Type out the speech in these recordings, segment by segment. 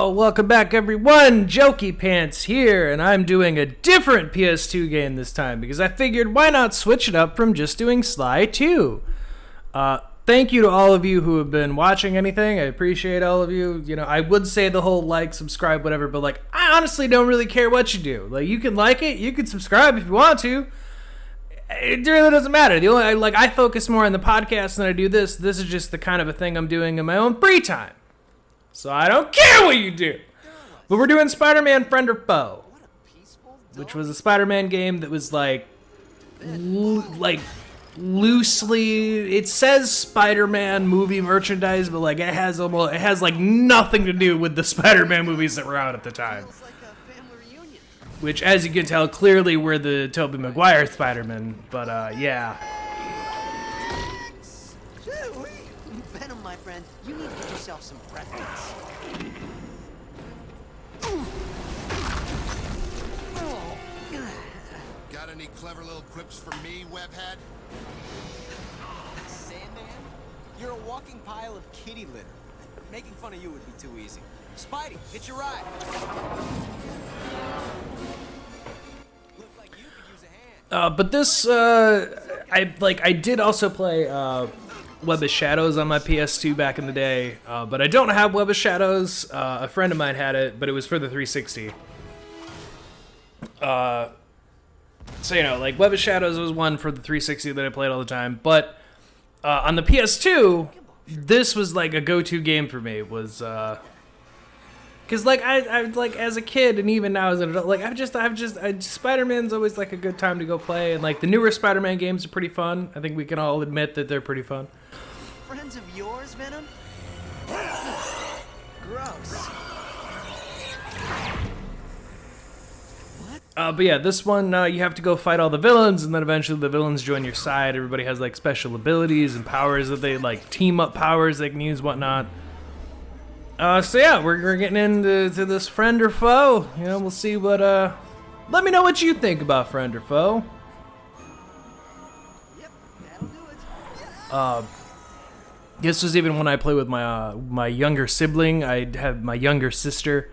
Oh, welcome back everyone, Jokey Pants here, and I'm doing a different PS2 game this time, because I figured why not switch it up from just doing Sly 2. Thank you to all of you who have been watching anything. I appreciate all of you. You know, I would say the whole like, subscribe, whatever, but like, I honestly don't really care what you do. Like, you can like it, you can subscribe if you want to. It really doesn't matter. The only I focus more on the podcast than I do this. This is just the kind of a thing I'm doing in my own free time. So I don't care what you do. But we're doing Spider-Man Friend or Foe, which was a Spider-Man game that was loosely, it says Spider-Man movie merchandise, but like it has like nothing to do with the Spider-Man movies that were out at the time. Which, as you can tell, clearly were the Tobey Maguire Spider-Man, but yeah. Venom, my friend, you need to get yourself some practice. Got any clever little quips for me, webhead? Sandman, you're a walking pile of kitty litter. Making fun of you would be too easy. Spidey, hitch your ride. Look like you could use a hand. But this, I did also play Web of Shadows on my PS2 back in the day, but I don't have Web of Shadows. A friend of mine had it, but it was for the 360. So, you know, like, Web of Shadows was one for the 360 that I played all the time, but on the PS2, this was, like, a go-to game for me, was, because, like, I like, as a kid, and even now as an adult, like, Spider-Man's always, like, a good time to go play, and, like, the newer Spider-Man games are pretty fun. I think we can all admit that they're pretty fun. Friends of yours, Venom? Gross. But yeah, this one, you have to go fight all the villains, and then eventually the villains join your side. Everybody has, like, special abilities and powers that they, like, team-up powers they can use, whatnot. So yeah, we're getting into this Friend or Foe. You know, we'll see what, let me know what you think about Friend or Foe. Yep, that'll do it. This was even when I play with my younger sibling. I have my younger sister.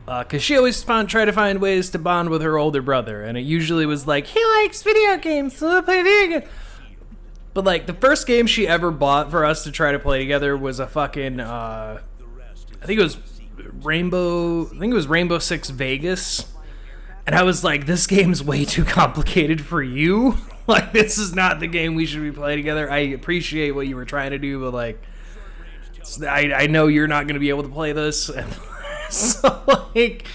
Because she always tried to find ways to bond with her older brother, and it usually was like, he likes video games, so we'll play video games. But, like, the first game she ever bought for us to try to play together was a fucking, I think it was Rainbow Six Vegas. And I was like, this game's way too complicated for you. Like, this is not the game we should be playing together. I appreciate what you were trying to do, but, like, I know you're not going to be able to play this. And so, like,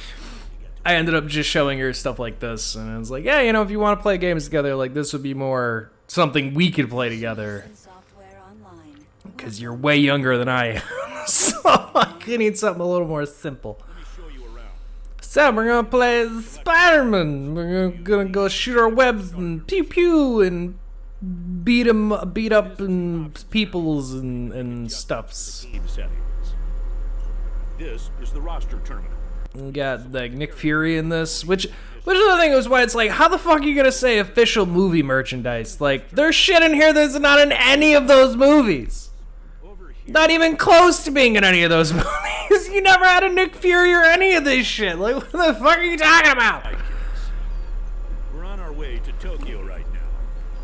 I ended up just showing her stuff like this, and I was like, yeah, you know, if you want to play games together, like, this would be more something we could play together, because you're way younger than I am, so I need something a little more simple. So, we're gonna play Spider-Man. We're gonna go shoot our webs and pew-pew and beat up and peoples and stuffs. This is the roster tournament. We got like Nick Fury in this, which is the thing is why it's like, how the fuck are you gonna say official movie merchandise? Like, there's shit in here that's not in any of those movies. Not even close to being in any of those movies. You never had a Nick Fury or any of this shit. Like, what the fuck are you talking about? We're on our way to Tokyo right now.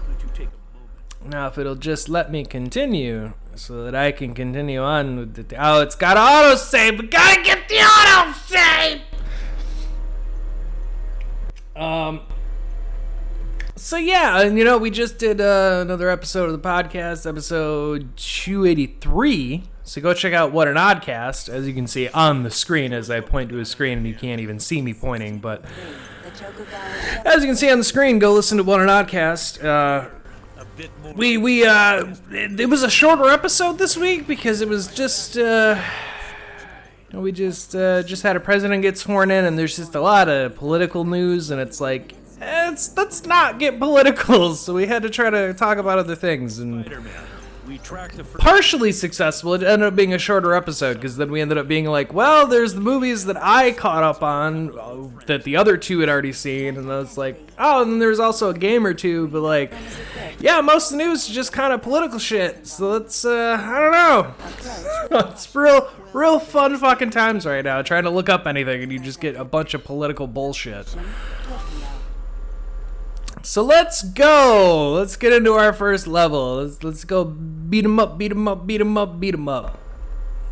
Why don't you take a moment? Now, if it'll just let me continue, so that I can continue on with the... Oh, it's got autosave! We gotta get the autosave! So yeah, and you know, we just did another episode of the podcast, episode 283. So go check out What an Oddcast, as you can see on the screen as I point to a screen, and you can't even see me pointing, but... As you can see on the screen, go listen to What an Oddcast. It was a shorter episode this week because it was just, we just had a president get sworn in, and there's just a lot of political news, and it's like, let's not get political, so we had to try to talk about other things, and partially successful. It ended up being a shorter episode, because then we ended up being like, well, there's the movies that I caught up on that the other two had already seen, and I was like, oh, and then there's also a game or two, but like, yeah, most of the news is just kind of political shit. So let's, I don't know. It's real fun fucking times right now. Trying to look up anything and you just get a bunch of political bullshit. So let's go. Let's get into our first level. Let's go beat 'em up, beat 'em up, beat 'em up, beat 'em up.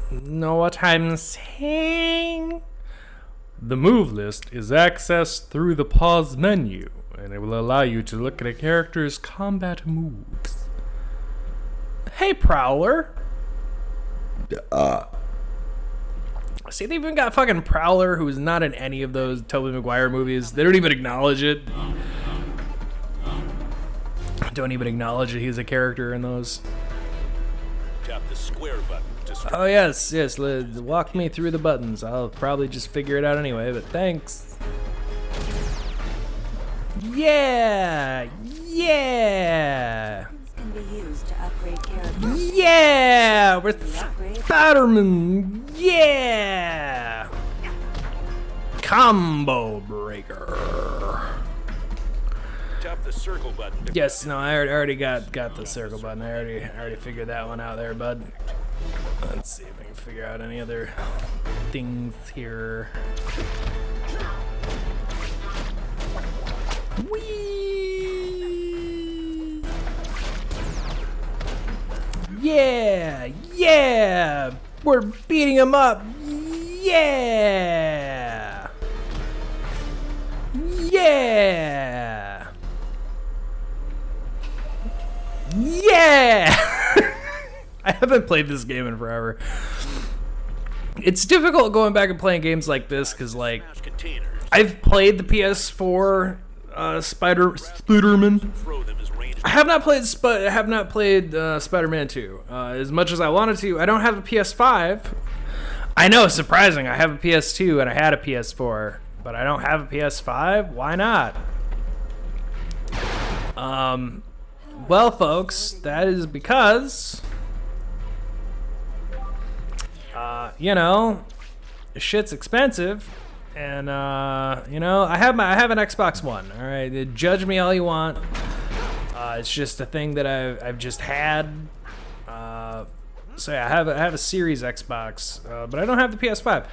Know what I'm saying? The move list is accessed through the pause menu, and it will allow you to look at a character's combat moves. Hey, Prowler. See, they even got fucking Prowler, who is not in any of those Tobey Maguire movies. They don't even acknowledge it. Don't even acknowledge that he's a character in those. Tap the square button to start. Oh, yes, walk me through the buttons. I'll probably just figure it out anyway, but thanks. Yeah! Can be used to upgrade characters. Yeah! We're Spider-Man! Yeah! Combo breaker. Tap the circle button. To Yes, no, I already got the circle button. I already figured that one out there, bud. Let's see if I can figure out any other things here. Whee! Yeah! We're beating him up! Yeah! Yeah! Yeah! I haven't played this game in forever. It's difficult going back and playing games like this because, like, containers. I've played the PS4 Spider-Man. Throw them as ranged. I have not played Spider-Man 2 as much as I wanted to. I don't have a PS5. I know, it's surprising. I have a PS2 and I had a PS4, but I don't have a PS5. Why not? Well, folks, that is because, you know, shit's expensive, and you know, I have an Xbox One. All right, judge me all you want. It's just a thing that I've just had. So yeah, I have a Series Xbox, but I don't have the PS5.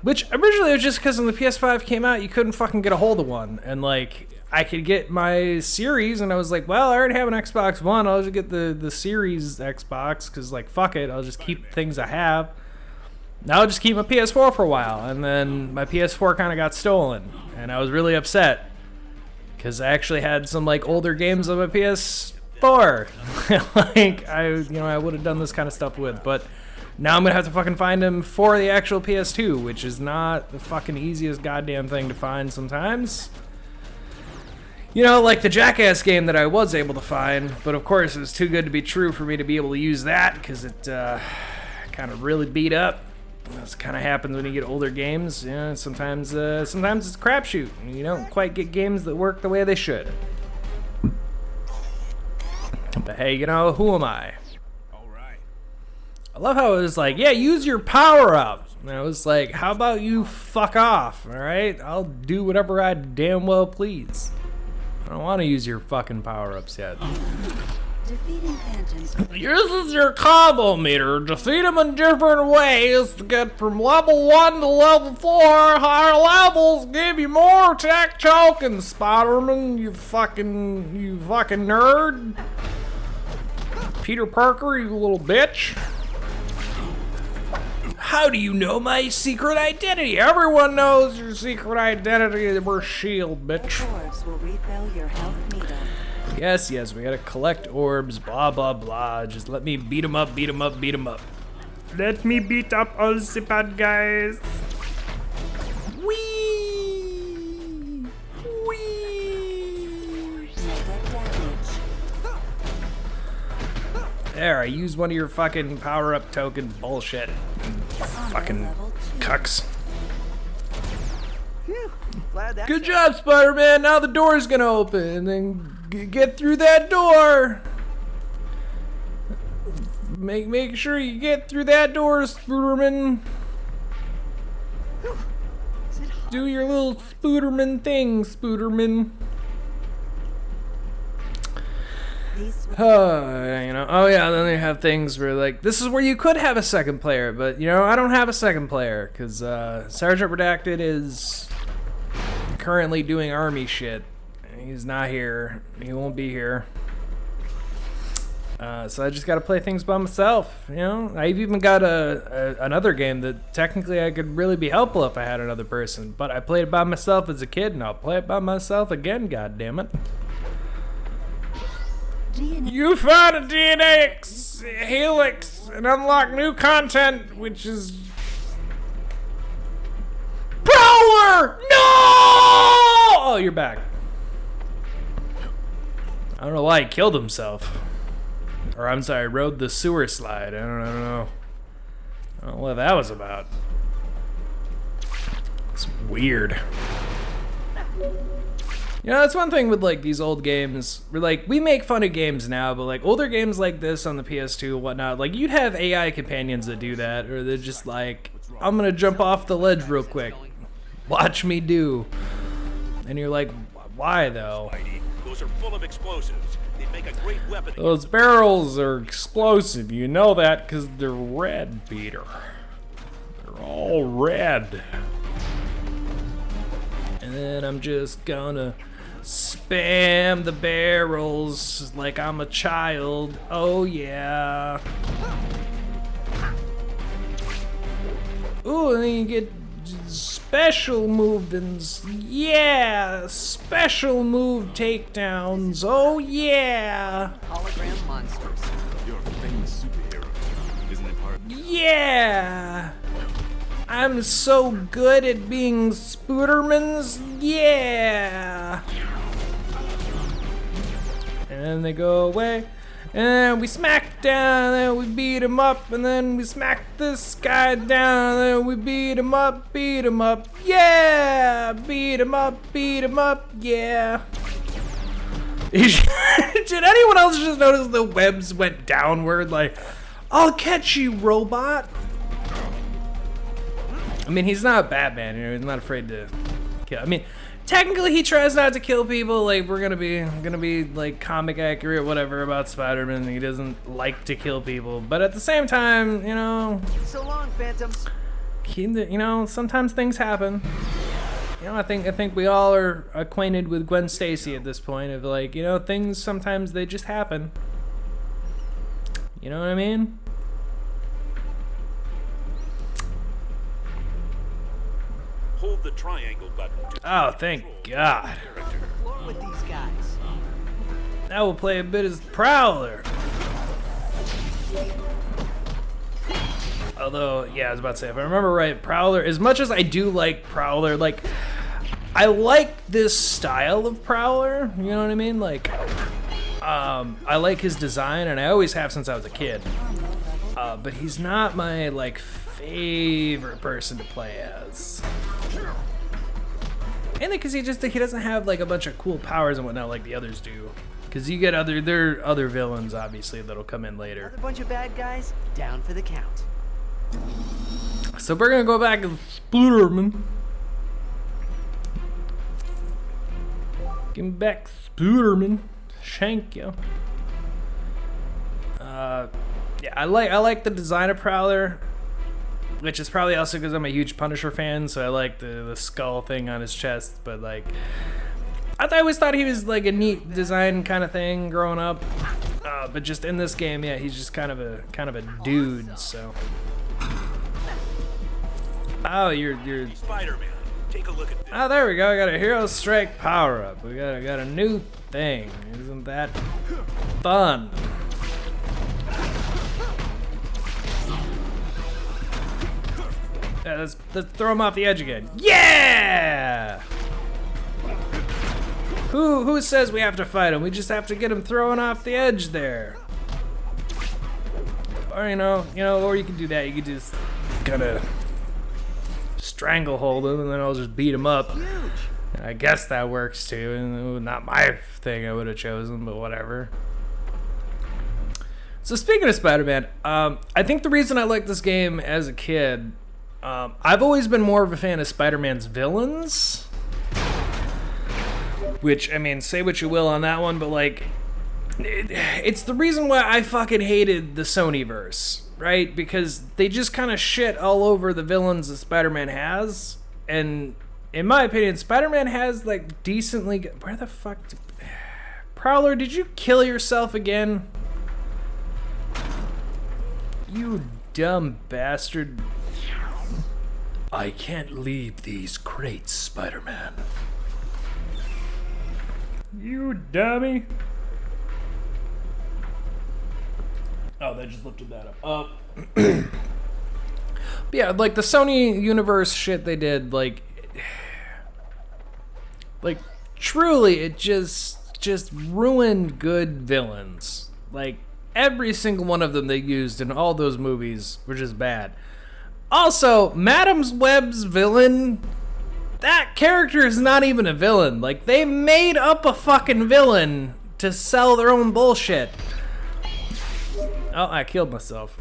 Which originally it was just because when the PS5 came out, you couldn't fucking get a hold of one, and like, I could get my Series, and I was like, well, I already have an Xbox One. I'll just get the Series Xbox, because, like, fuck it. I'll just keep things I have. Now I'll just keep my PS4 for a while. And then my PS4 kind of got stolen, and I was really upset, because I actually had some, like, older games on my PS4. Like, I would have done this kind of stuff with, but now I'm going to have to fucking find them for the actual PS2, which is not the fucking easiest goddamn thing to find sometimes. You know, like the Jackass game that I was able to find, but of course it was too good to be true for me to be able to use that because it kind of really beat up. That's kind of happens when you get older games. You know, sometimes it's a crapshoot. You don't quite get games that work the way they should. But hey, you know, who am I? All right. I love how it was like, yeah, use your power up. And I was like, how about you fuck off? All right, I'll do whatever I damn well please. I don't want to use your fucking power-ups yet. Defeating phantoms. This is your combo meter. Defeat them in different ways to get from level 1 to level 4. Higher levels give you more tech tokens, Spider-Man, you fucking nerd. Peter Parker, you little bitch. How do you know my secret identity? Everyone knows your secret identity. We're S.H.I.E.L.D., bitch. Orbs will refill your health meter. Yes, we gotta collect orbs, blah, blah, blah. Just let me beat 'em up, beat 'em up, beat 'em up. Let me beat up all the bad guys. Whee! Whee! Mega damage. There, I used one of your fucking power-up token bullshit. Fucking Level 2. cucks. Good job, Spider-Man. Now the door's gonna open, and then get through that door. Make sure you get through that door, Spooderman. Do your little Spooderman thing, Spooderman. Peace with You know, oh yeah, then they have things where like this is where you could have a second player, but you know I don't have a second player because Sergeant Redacted is currently doing army shit. He's not here. He won't be here. So I just got to play things by myself. You know, I've even got another game that technically I could really be helpful if I had another person, but I played it by myself as a kid, and I'll play it by myself again. God damn it! DNA. You found a DNA helix and unlock new content, which is Prowler. No! Oh, you're back. I don't know why he killed himself. Or I'm sorry, rode the sewer slide. I don't know. I don't know what that was about. It's weird. You know, that's one thing with like these old games. We make fun of games now, but like older games like this on the PS2 and whatnot, like you'd have AI companions that do that, or they're just like, I'm gonna jump off the ledge real quick. Watch me do. And you're like, why though? Those are full of explosives. They make a great weapon. Those barrels are explosive. You know that because they're red, Peter. They're all red. And then I'm just gonna spam the barrels like I'm a child. Oh yeah. Ooh, and then you get special movements. Yeah, special move takedowns. Oh yeah. Hologram monsters. You're a famous superhero, isn't it, partner? Yeah. I'm so good at being Spoodermans. Yeah. And then they go away. And we smack down, and then we beat him up, and then we smack this guy down, and then we beat him up, yeah! Beat him up, yeah! Did anyone else just notice the webs went downward? Like, I'll catch you, robot! I mean, he's not Batman, you know, he's not afraid to kill. I mean, technically he tries not to kill people, like we're gonna be like comic accurate, whatever, about Spider-Man. He doesn't like to kill people, but at the same time, you know, So long, Phantoms. you know, sometimes things happen. You know, I think we all are acquainted with Gwen Stacy at this point of like, you know, things sometimes they just happen. You know what I mean? Hold the triangle button. Oh, thank God. Floor with these guys. Now we'll play a bit as Prowler. Although, yeah, I was about to say, if I remember right, Prowler, as much as I do like Prowler, like, I like this style of Prowler, you know what I mean? Like, I like his design, and I always have since I was a kid. But he's not my, like, favorite person to play as. Mainly because he doesn't have like a bunch of cool powers and whatnot like the others do. Because you get there are other villains obviously that'll come in later. Another bunch of bad guys down for the count. So we're gonna go back to Spooderman. Give me back Spooderman. Shank you. Yeah, I like the design of Prowler. Which is probably also because I'm a huge Punisher fan, so I like the skull thing on his chest. But like, I always thought he was like a neat design kind of thing growing up. But just in this game, yeah, he's just kind of a dude. So, oh, you're Spider-Man, take a look at this. oh, there we go. I got a Hero Strike power up. We got a new thing. Isn't that fun? Yeah, let's throw him off the edge again. Yeah! Who says we have to fight him? We just have to get him thrown off the edge there. Or or you can do that. You can just kind of stranglehold him, and then I'll just beat him up. And I guess that works too. And not my thing I would have chosen, but whatever. So speaking of Spider-Man, I think the reason I liked this game as a kid. I've always been more of a fan of Spider-Man's villains. Which, I mean, say what you will on that one, but like, it's the reason why I fucking hated the Sonyverse, right? Because they just kind of shit all over the villains that Spider-Man has, and in my opinion, Spider-Man has like decently. Where the fuck, Prowler? Did you kill yourself again? You dumb bastard! I can't leave these crates, Spider-Man. You dummy! Oh, they just lifted that up. Yeah, like the Sony Universe shit they did, like truly, it just ruined good villains. Like every single one of them they used in all those movies were just bad. Also, Madam Web's villain, that character is not even a villain. Like they made up a fucking villain to sell their own bullshit. Oh, I killed myself.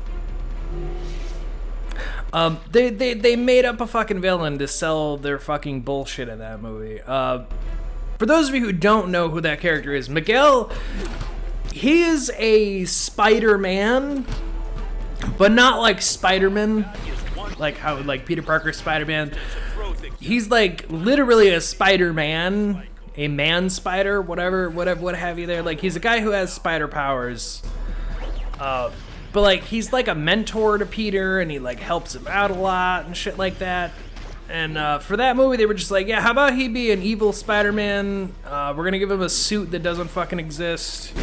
They made up a fucking villain to sell their fucking bullshit in that movie. For those of you who don't know who that character is, Miguel, he is a Spider-Man, but not like Spider-Man, like how like Peter Parker Spider-Man. He's like literally a Spider-Man, a man spider, whatever, what have you there. Like he's a guy who has spider powers. But like he's like a mentor to Peter, and he like helps him out a lot and shit like that. And for that movie, they were just like, yeah, how about he be an evil Spider-Man? We're gonna give him a suit that doesn't fucking exist,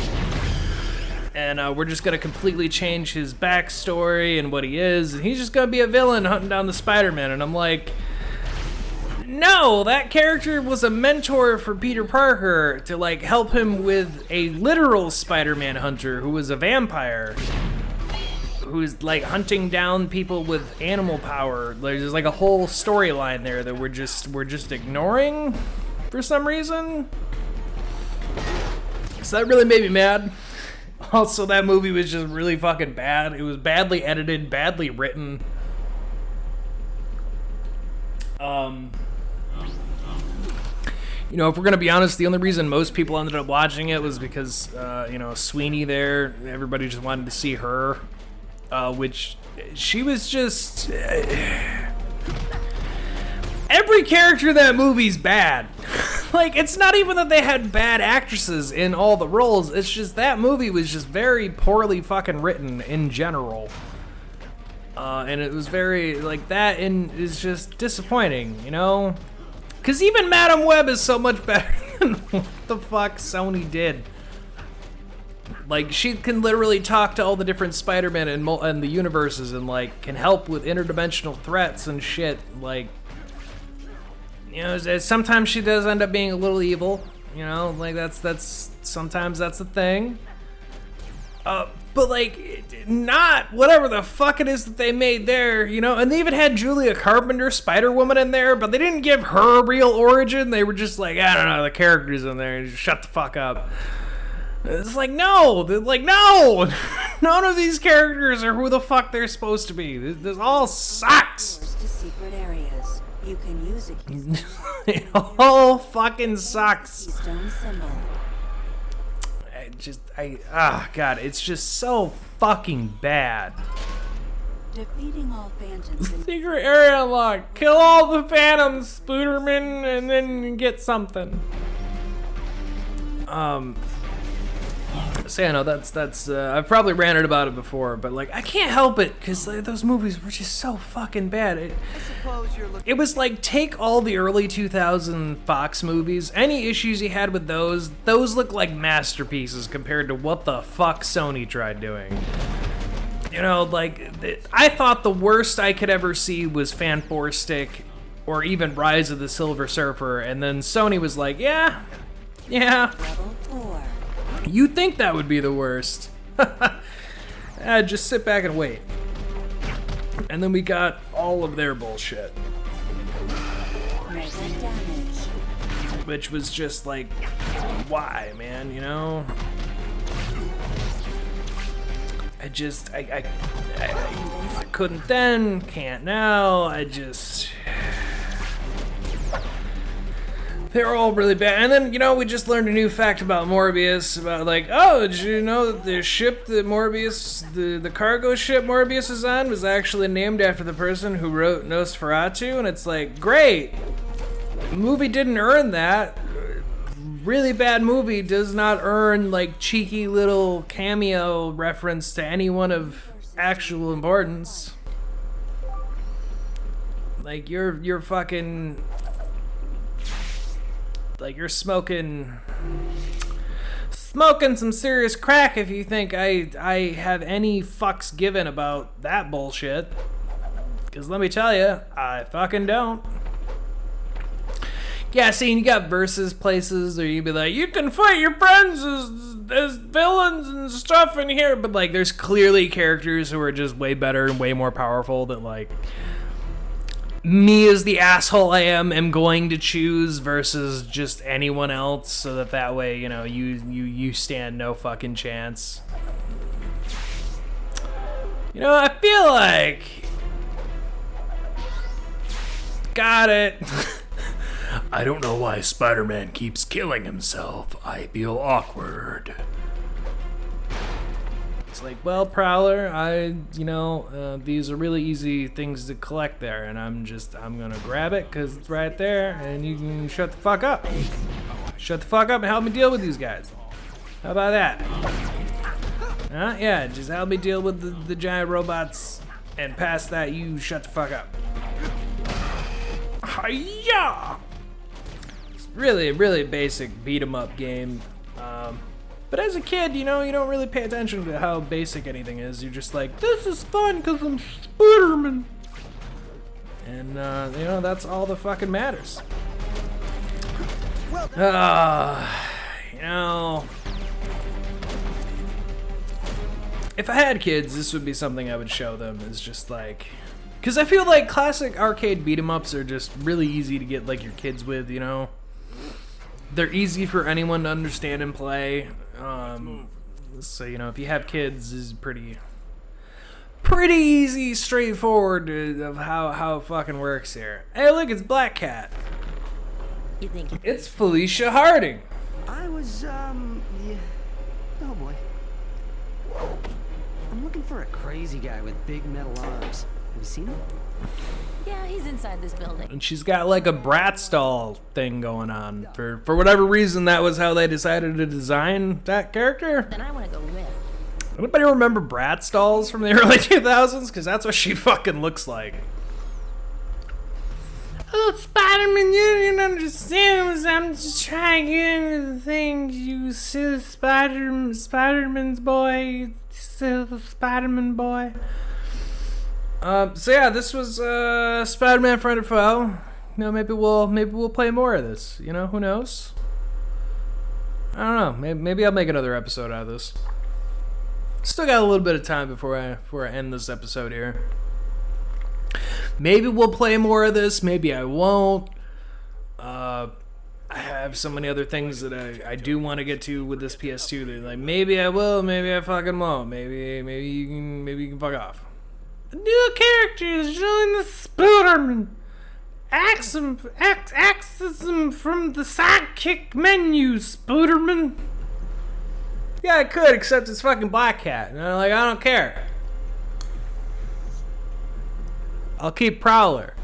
and we're just gonna completely change his backstory and what he is, and he's just gonna be a villain hunting down the Spider-Man. And I'm like, no, that character was a mentor for Peter Parker to like help him with a literal Spider-Man hunter who was a vampire, who's like hunting down people with animal power. There's like a whole storyline there that we're just ignoring for some reason. So that really made me mad. Also, that movie was just really fucking bad. It was badly edited, badly written. You know, if we're gonna be honest, the only reason most people ended up watching it was because, you know, Sweeney there, everybody just wanted to see her, which she was just... every character in that movie's bad. Like, it's not even that they had bad actresses in all the roles, it's just that movie was just very poorly fucking written in general. And it was very, like, that is just disappointing, you know? Because even Madam Web is so much better than what the fuck Sony did. Like, she can literally talk to all the different Spider-Man and the universes and, like, can help with interdimensional threats and shit. Like, you know, sometimes she does end up being a little evil, you know? Like, sometimes that's a thing. But, like, not whatever the fuck it is that they made there, you know? And they even had Julia Carpenter, Spider-Woman, in there, but they didn't give her a real origin. They were just like, I don't know, the characters in there, just shut the fuck up. It's like, no! They're like, no! None of these characters are who the fuck they're supposed to be. This all sucks! To secret areas. You can use a keystone. It all fucking sucks. Keystone symbol. God, it's just so fucking bad. Defeating all phantoms in Secret area unlocked. Kill all the phantoms, Spooderman, and then get something. So yeah, no, that's I've probably ranted about it before, but like I can't help it because those movies were just so fucking bad. It was like, take all the early 2000 Fox movies, any issues you had with those look like masterpieces compared to what the fuck Sony tried doing. You know, like I thought the worst I could ever see was Fan Four Stick or even Rise of the Silver Surfer, and then Sony was like, yeah. level 4. You'd think that would be the worst. Just sit back and wait. And then we got all of their bullshit. Mega damage. Which was just like, why, man, you know? I couldn't then, can't now, They're all really bad. And then, you know, we just learned a new fact about Morbius. About, like, oh, did you know that the ship that Morbius, the cargo ship Morbius is on, was actually named after the person who wrote Nosferatu? And it's like, great. The movie didn't earn that. Really bad movie does not earn, like, cheeky little cameo reference to anyone of actual importance. Like, you're fucking... Like, you're smoking some serious crack if you think I have any fucks given about that bullshit. Because let me tell you, I fucking don't. Yeah, see, you got versus places where you'd be like, you can fight your friends as villains and stuff in here. But, like, there's clearly characters who are just way better and way more powerful that, like... me as the asshole I am going to choose versus just anyone else, so that way, you know, you stand no fucking chance. You know, I feel like... Got it. I don't know why Spider-Man keeps killing himself. I feel awkward. It's like, well, Prowler, these are really easy things to collect there, and I'm gonna grab it because it's right there, and you can shut the fuck up. Shut the fuck up and help me deal with these guys. How about that? Yeah, just help me deal with the giant robots, and past that, you shut the fuck up. Hi-ya! It's really, really basic beat-em-up game. But as a kid, you know, you don't really pay attention to how basic anything is. You're just like, this is fun because I'm Spider-Man. And, you know, that's all that fucking matters. You know... If I had kids, this would be something I would show them. Is just like... Because I feel like classic arcade beat-em-ups are just really easy to get, like, your kids with, you know? They're easy for anyone to understand and play. So, you know, if you have kids, it's pretty easy, straightforward of how it fucking works here. Hey, look, it's Black Cat. You think It's Felicia Harding. I was, yeah. Oh boy. I'm looking for a crazy guy with big metal arms. Have you seen him? Yeah, he's inside this building. And she's got like a Bratz doll thing going on. For whatever reason, that was how they decided to design that character. Then I want to go with. Anybody remember Bratz dolls from the early 2000s? Because that's what she fucking looks like. Oh, Spider-Man, you didn't understand. I'm just trying to get into the thing. You silly Spider-Man's boy. You silly Spider-Man boy. So yeah, this was Spider-Man Friend or Foe. You know, maybe we'll play more of this. You know, who knows? I don't know. Maybe I'll make another episode out of this. Still got a little bit of time before I end this episode here. Maybe we'll play more of this. Maybe I won't. I have so many other things that I do want to get to with this PS2. That like maybe I will, maybe I fucking won't. Maybe you can fuck off. A new character is joining the Spider-Man. Access him from the sidekick menu, Spider-Man. Yeah, I could, except it's fucking Black Cat. And I'm like, I don't care. I'll keep Prowler.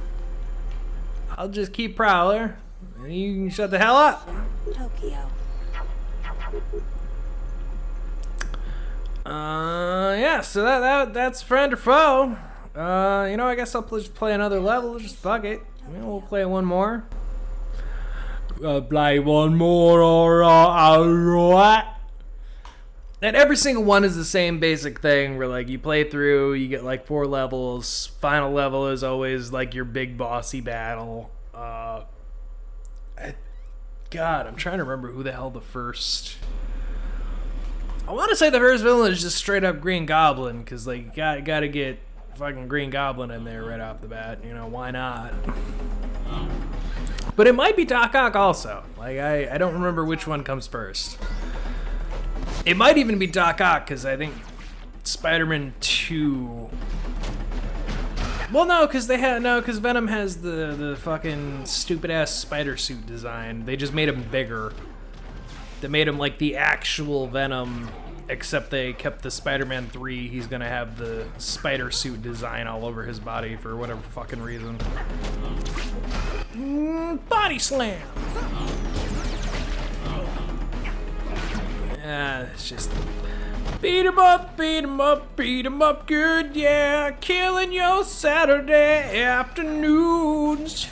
I'll just keep Prowler. And you can shut the hell up. Tokyo. Yeah, so that's Friend or Foe. You know, I guess I'll just play another level. Just fuck it. You know, we'll play one more. Play one more, alright. And every single one is the same basic thing where, like, you play through, you get, like, 4 levels. Final level is always, like, your big bossy battle. God, I'm trying to remember who the hell the first... I want to say the first villain is just straight up Green Goblin, because, like, you gotta get fucking Green Goblin in there right off the bat. You know, why not? But it might be Doc Ock also. Like, I don't remember which one comes first. It might even be Doc Ock, because I think Spider-Man 2 Well, no, because Venom has the fucking stupid ass spider suit design. They just made him bigger. They made him like the actual Venom, except they kept the Spider-Man 3. He's gonna have the spider suit design all over his body for whatever fucking reason. Body slam. Yeah, it's just beat 'em up, beat 'em up, beat 'em up good, yeah. Killing your Saturday afternoons.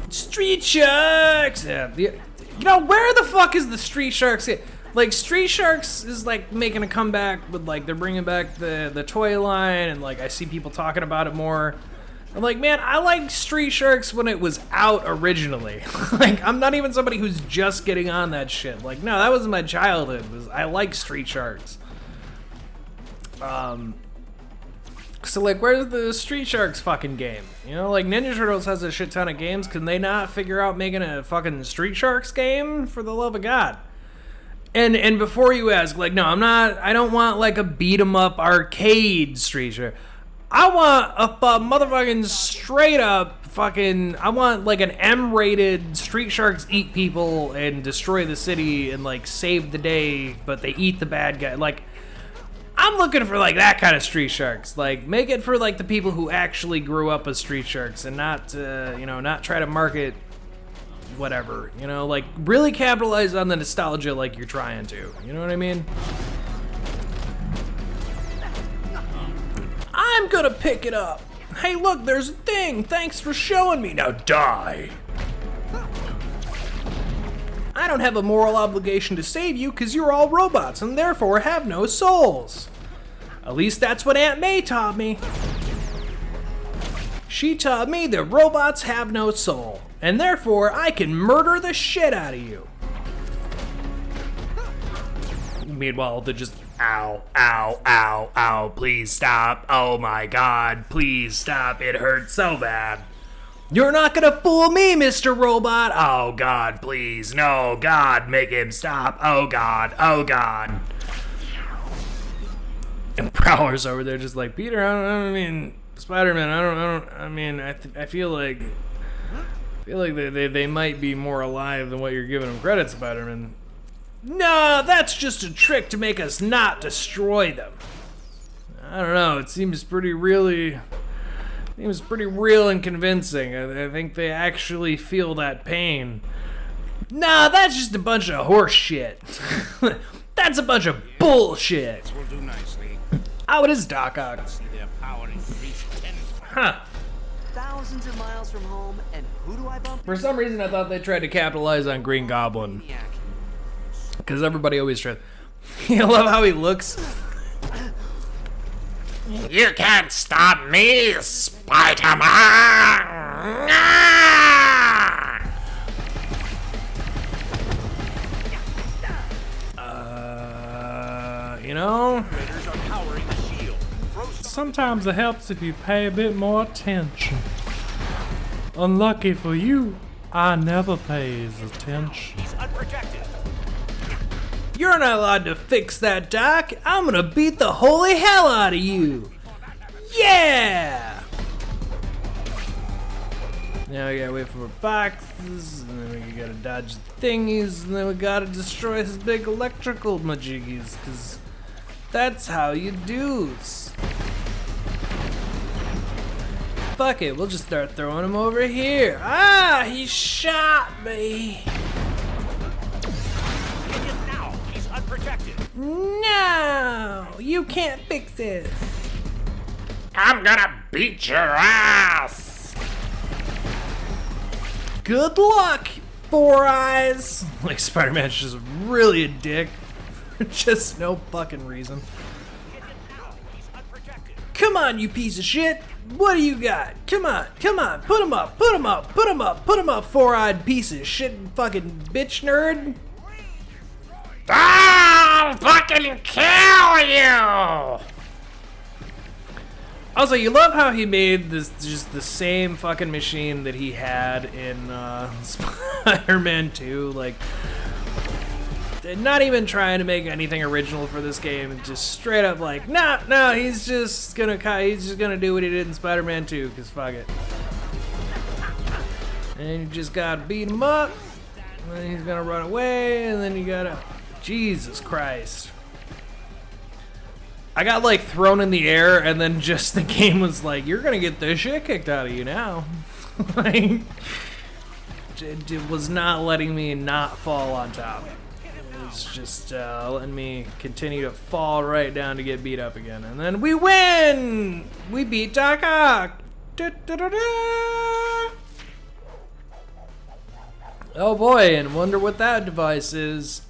Street Sharks! Yeah, you know, where the fuck is the Street Sharks? Like, Street Sharks is, like, making a comeback with, like, they're bringing back the toy line, and, like, I see people talking about it more. I'm like, man, I liked Street Sharks when it was out originally. Like, I'm not even somebody who's just getting on that shit. Like, no, that was my childhood. I like Street Sharks. So, like, where's the Street Sharks fucking game? You know, like, Ninja Turtles has a shit ton of games. Can they not figure out making a fucking Street Sharks game? For the love of God. And before you ask, like, no, I don't want, like, a beat-em-up arcade Street Shark. I want a motherfucking straight up fucking, I want, like, an M-rated Street Sharks eat people and destroy the city and, like, save the day, but they eat the bad guy. Like, I'm looking for, like, that kind of Street Sharks. Like, make it for, like, the people who actually grew up as Street Sharks and not, you know, not try to market whatever. You know, like, really capitalize on the nostalgia like you're trying to. You know what I mean? I'm gonna pick it up. Hey, look, there's a thing. Thanks for showing me. Now die. I don't have a moral obligation to save you because you're all robots and therefore have no souls. At least that's what Aunt May taught me. She taught me that robots have no soul, and therefore I can murder the shit out of you. Meanwhile, they're just, Ow, ow, ow, ow, please stop. Oh my god, please stop. It hurts so bad. you're not gonna fool me, Mr. Robot. Oh god, please. No, God, make him stop. Oh god, oh god. And Prowler's over there just like, Peter, I mean, Spider-Man, I feel like they might be more alive than what you're giving them credit, Spider-Man. No, that's just a trick to make us not destroy them. I don't know, it seems pretty real and convincing. I think they actually feel that pain. Nah, that's just a bunch of horse shit. That's a bunch of bullshit. Will do nicely. Oh, it is Doc Ock. See their power increase tenfold. Huh. Thousands of miles from home, and who do I bump For some reason, I thought they tried to capitalize on Green Goblin. into? Because everybody always tries. You love how he looks? You can't stop me, Spider-Man! You know? Raiders are powering the shield. Sometimes it helps if you pay a bit more attention. Unlucky for you, I never pays attention. He's unprotected. You're not allowed to fix that, Doc. I'm gonna beat the holy hell out of you. Yeah! Now we gotta wait for more boxes, and then we gotta dodge the thingies, and then we gotta destroy his big electrical majiggies, because that's how you do's. Fuck it, we'll just start throwing him over here. Ah, he shot me. Now he's unprotected. No, you can't fix it. I'm gonna beat your ass! Good luck, Four Eyes. Like, Spider-Man's just really a dick for just no fucking reason. He's unprotected. Come on, you piece of shit. What do you got? Come on. Put him up, four-eyed piece of shit, fucking bitch nerd. I'll fucking kill you! Also, you love how he made this just the same fucking machine that he had in Spider-Man 2. Like, not even trying to make anything original for this game. Just straight up like, no, he's just gonna do what he did in Spider-Man 2, cause fuck it. And you just gotta beat him up, and then he's gonna run away, and then you gotta, Jesus Christ. I got like thrown in the air, and then just the game was like, you're gonna get the shit kicked out of you now. Like, it was not letting me not fall on top. It was just letting me continue to fall right down to get beat up again. And then we win! We beat Doc Ock! Oh boy, and wonder what that device is.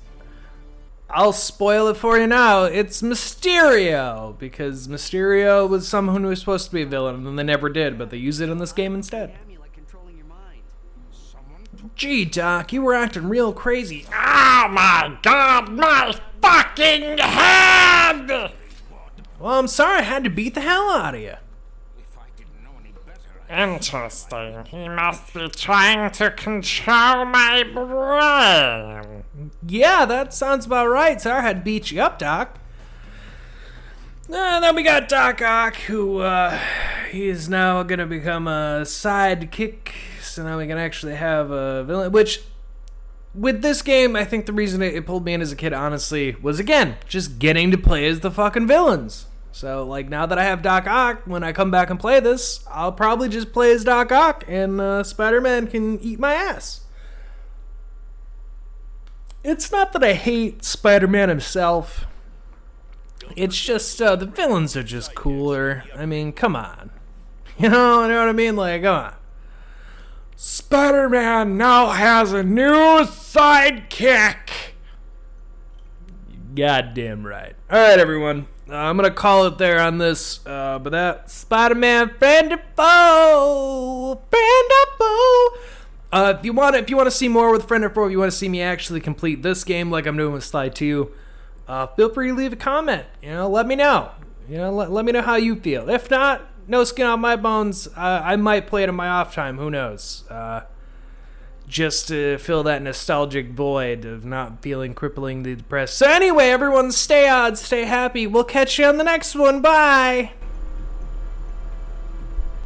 I'll spoil it for you now. It's Mysterio, because Mysterio was someone who was supposed to be a villain, and they never did, but they use it in this game instead. Gee, Doc, you were acting real crazy. Oh my god, my fucking head! Well, I'm sorry I had to beat the hell out of you. Interesting. He must be trying to control my brain. Yeah, that sounds about right. Sorry I had to beat you up, Doc. And then we got Doc Ock, who he's now going to become a sidekick. So now we can actually have a villain. Which, with this game, I think the reason it pulled me in as a kid, honestly, was, again, just getting to play as the fucking villains. So, like, now that I have Doc Ock, when I come back and play this, I'll probably just play as Doc Ock, and Spider-Man can eat my ass. It's not that I hate Spider-Man himself. It's just, the villains are just cooler. I mean, come on. You know what I mean? Like, come on. Spider-Man now has a new sidekick. Goddamn right. Alright, everyone. I'm gonna call it there on this, but that Spider-Man friend or foe, if you want to see more with friend or foe, if you want to see me actually complete this game like I'm doing with Slide 2, feel free to leave a comment. Let me know. Let me know how you feel. If not, no skin on my bones. I might play it in my off time. Who knows? Just to fill that nostalgic void of not feeling cripplingly depressed. So anyway, everyone, stay odd, stay happy. We'll catch you on the next one. Bye!